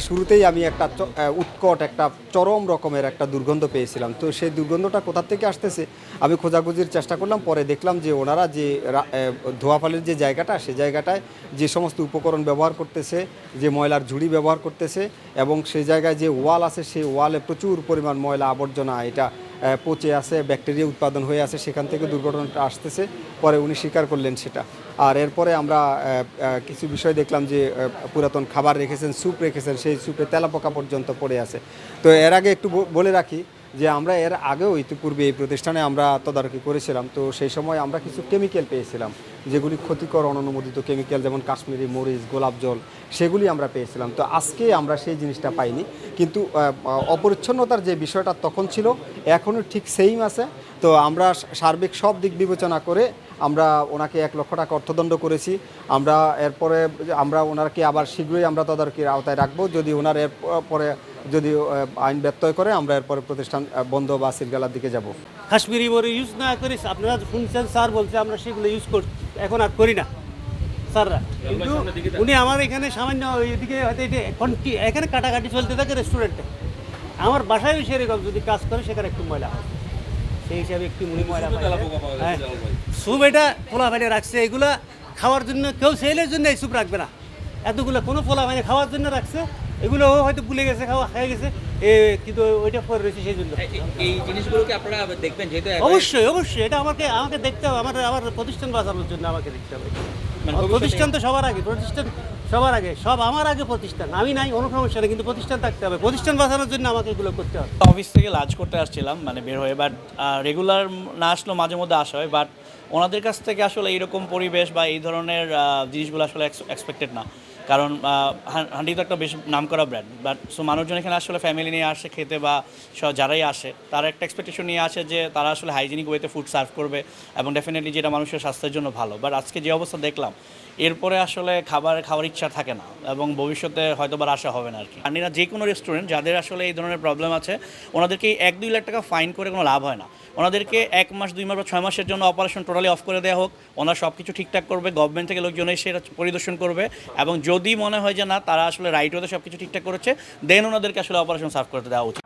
শুরুতেই আমি একটা উৎকট একটা চরম রকমের একটা দুর্গন্ধ পেয়েছিলাম। তো সেই দুর্গন্ধটা কোথা থেকে আসতেছে আমি খোঁজাখুঁজির চেষ্টা করলাম। পরে দেখলাম যে ওনারা যে ধোয়াফালের যে জায়গাটা, সেই জায়গাটায় যে সমস্ত উপকরণ ব্যবহার করতেছে, যে ময়লার ঝুড়ি ব্যবহার করতেছে, এবং সেই জায়গায় যে ওয়াল আছে সেই ওয়ালে প্রচুর পরিমাণ ময়লা আবর্জনা এটা পচে আছে, ব্যাকটেরিয়া উৎপাদন হয়ে আছে, সেখান থেকে দুর্ঘটনাটা আসতেছে। পরে উনি স্বীকার করলেন সেটা। আর এরপরে আমরা কিছু বিষয় দেখলাম যে পুরাতন খাবার রেখেছেন, স্যুপ রেখেছেন, সেই স্যুপে তেলাপোকা পর্যন্ত পড়ে আছে। তো এর আগে একটু বলে রাখি যে আমরা এর আগেও ইতিপূর্বে এই প্রতিষ্ঠানে আমরা তদারকি করেছিলাম। তো সেই সময় আমরা কিছু কেমিক্যাল পেয়েছিলাম, যেগুলি ক্ষতিকর অননুমোদিত কেমিক্যাল, যেমন কাশ্মীরি মরিচ, গোলাপ জল, সেগুলি আমরা পেয়েছিলাম। তো আজকে আমরা সেই জিনিসটা পাইনি, কিন্তু অপরিচ্ছন্নতার যে বিষয়টা তখন ছিল এখনও ঠিক সেইম আছে। তো আমরা সার্বিক সব দিক বিবেচনা করে আমরা ওনাকে 1 লক্ষ টাকা অর্থদণ্ড করেছি। আমরা এরপরে আমরা ওনাকে আবার শীঘ্রই আমরা তদারকির আওতায় রাখবো। যদি ওনার এরপরে যদি আইন ব্যত্যয় করে আমরা এরপরে প্রতিষ্ঠান বন্ধ বা সিলগালার দিকে যাব। কাশ্মীরি মরিচ ইউজ না করি, আপনারা শুনছেন স্যার বলছে আমরা সেগুলো ইউজ করি, এখন আর করি না স্যাররা। কিন্তু উনি আমার এখানে সামান্য ওইদিকে হয়তো এখানে কাটাকাটি চলতে থাকে রেস্টুরেন্টে, আমার বাসায় সেরকম যদি কাজ করে সেখানে একটু ময়লা হয়, সেই হিসাবে একটু মুড়ি ময়লা হ্যাঁ স্যুপ এটা পোলা ভাইনে রাখছে, এগুলা খাওয়ার জন্য কেউ সেলের জন্য এই স্যুপ রাখবে না, এতগুলো কোনো পোলা ভাইনে খাওয়ার জন্য রাখছে, এগুলো হয়তো ভুলে গেছে, খেয়ে গেছে কিন্তু ওইটা পরে রয়েছে সেই জন্য। এই জিনিসগুলোকে আপনারা দেখবেন যেহেতু অবশ্যই অবশ্যই এটা আমাকে দেখতে হবে, আমার প্রতিষ্ঠান বাঁচানোর জন্য আমাকে দেখতে হবে। প্রতিষ্ঠান তো সবার আগে, প্রতিষ্ঠান সবার আগে, সব আমার আগে প্রতিষ্ঠান, আমি নাই কোনো সমস্যা নেই, কিন্তু প্রতিষ্ঠান থাকতে হবে, প্রতিষ্ঠান বাঁচানোর জন্য আমাকে এগুলো করতে হবে। অফিস থেকে লাঞ্চ করতে আসছিলাম মানে বের হয়ে, বাট রেগুলার না আসলেও মাঝে মধ্যে আসা হয়, বাট ওনাদের কাছ থেকে আসলে এইরকম পরিবেশ বা এই ধরনের জিনিসগুলো আসলে এক্সপেক্টেড না। কারণ হান্ডি তো একটা বেশ নাম করা ব্র্যান্ড, বাট সো মানুষজন এখানে আসলে ফ্যামিলি নিয়ে আসে খেতে, বা যারাই আসে তারা একটা এক্সপেকটেশন নিয়ে আসে যে তারা আসলে হাইজিনিক ওয়েতে ফুড সার্ভ করবে এবং ডেফিনেটলি যেটা মানুষের স্বাস্থ্যের জন্য ভালো। বাট আজকে যে অবস্থা দেখলাম, এরপরে আসলে খাওয়ার ইচ্ছা থাকে না এবং ভবিষ্যতে হয়তো বা আসা হবে না আর কি। আন্ডিনা যে কোনো রেস্টুরেন্ট যাদের আসলে এই ধরনের প্রবলেম আছে, ওনাদেরকে 1-2 লাখ টাকা ফাইন করে কোনো লাভ হয় না। ওনাদেরকে 1 মাস 2 মাস বা 6 মাসের জন্য অপারেশন টোটালি অফ করে দেওয়া হোক, ওনারা সব কিছু ঠিকঠাক করবে, গভর্নমেন্ট থেকে লোকজন এসে এটা পরিদর্শন করবে, এবং যদি মনে হয় যে না তারা আসলে রাইট ওয়েতে সব কিছু ঠিকঠাক করেছে, দেন ওনাদেরকে আসলে অপারেশন সার্ভ করতে দেওয়া উচিত।